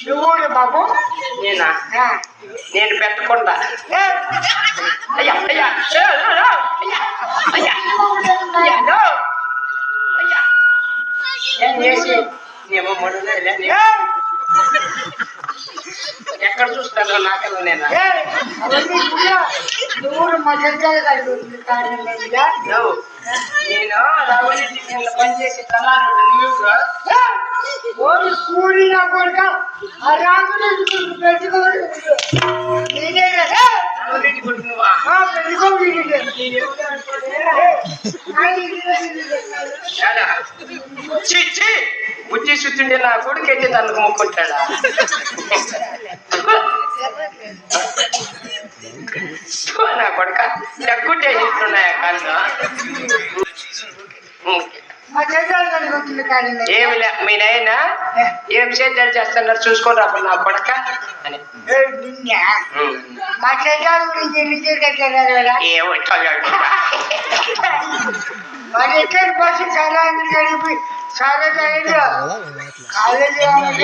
నువ్వు బాబు నేనా నేను పెట్టకుండా అయ్యా అయ్యా అయ్యా అయ్యా ఏం చేసి ఏమో ఎక్కడ చూస్తాను నాకన్నా నేను నేను రావణి పనిచేసి కూడిన కొడుక ఆ రాముడు పెట్టుకోడు బుద్ధి శుద్ధుండే నా కొడుకైతే తనకు మొక్కుంటాడా నా కొడుక తగ్గుంటే ఇంటున్నాయా కాళ్ళు ఏమిలే మీ నాయన ఏం సేద్యాలు చేస్తున్నారు చూసుకొని రా నా కొడక అని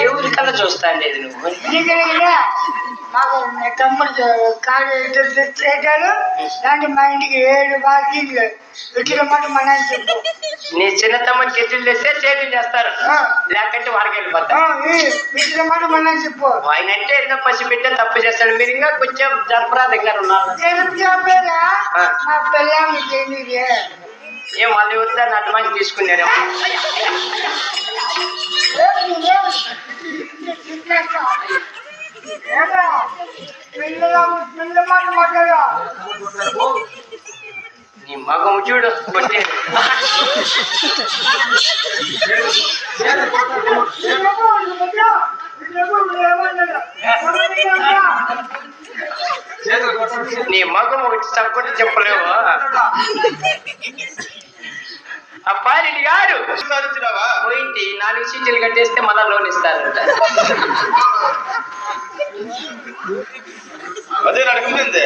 ఎవరి కన్నా చూస్తాను లేదు నువ్వు మాకు తమ్ముడు కాలేజీ దాంట్లో మా ఇంటికి 7 బాకీలు ఇట్లా మాట మన చెప్పు నీ చిన్న తమ్ముడికి ఎత్తులు చేస్తే చేతులు చేస్తారు లేకంటే వాడికి వెళ్ళిపోతారు ఇట్లా మాట మన చెప్పు ఆయన అంటే ఏదో పసి పెట్టే తప్పు చేస్తాడు మీరు ఇంకా కొంచెం జరపరా దగ్గర ఉన్నారు మా పిల్లలు తెలియదు ఏం వాళ్ళు వద్దని అడ్వాన్స్ తీసుకున్నారేమో నీ మగం చూడు కొట్టే నీ మగం ఒకటి చక్కటి చెప్పలేవు ఆ పాలిటి గారు పోయింటి 4 సీట్లు కట్టేస్తే మళ్ళా లోన్ ఇస్తారంట అదే నడుపుతుంది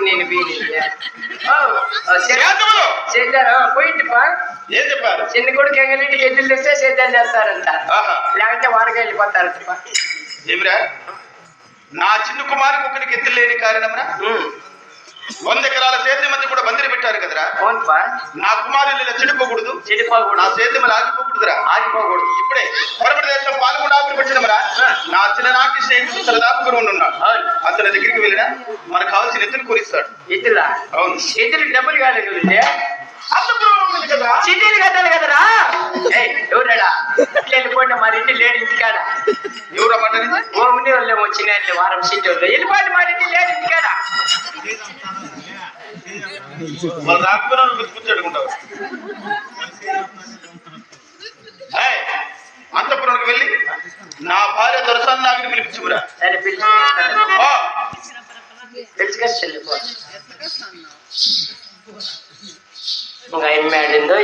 నేను పోయింటి పా ఏం చెప్పారు చిన్న కొడుకు ఎంగలింటికి ఎద్దులు తెస్తే సేద్యాలు చేస్తారంట లేకపోతే వారికి వెళ్ళిపోతారంట ఏమిరా నా చిన్న కుమారికి ఒకరికి ఎత్తులు లేని కారణమరా 100 ఎకరాల సేద్యం మంది కూడా బందిరి పెట్టారు కదరా నా కుమారులు చెడిపోకూడదు నా సేద్యం ఆగిపోకూడదురా ఆగిపోకూడదు ఇప్పుడే పరమటి దేశం పాల్గొండ ఆకులు పెట్టినమరా నా చిన్ననాటి స్నేహితుడు సరదాపుకుని ఉన్నాడు అతని దగ్గరికి వెళ్ళినా మనకు కావాల్సిన ఎత్తులు కూరిస్తాడు ఎత్తులా అవును ఎత్తులు డబ్బులు కాదు సిటీలు కట్టాలి కదరా ఎవరాడా వెళ్ళిపోండి మరి ఇంటి లేడు ఇంటికాడ ఎవరు అమ్మంటారు ఓమిని వాళ్ళు వచ్చిన వారం సిటీ వాళ్ళు వెళ్ళిపోండి మరి ఇంటి లేడు ఇంటికాడ వాళ్ళు రాకపోయినా గుర్తుపెట్టుకుంటావు అంతపురానికి వెళ్ళి నా భార్య దొరసాన్ని నాగిని పిలిపించుకురా సరే పిలుచుకొచ్చి వెళ్ళిపో ఇంకా ఏం మేడిందో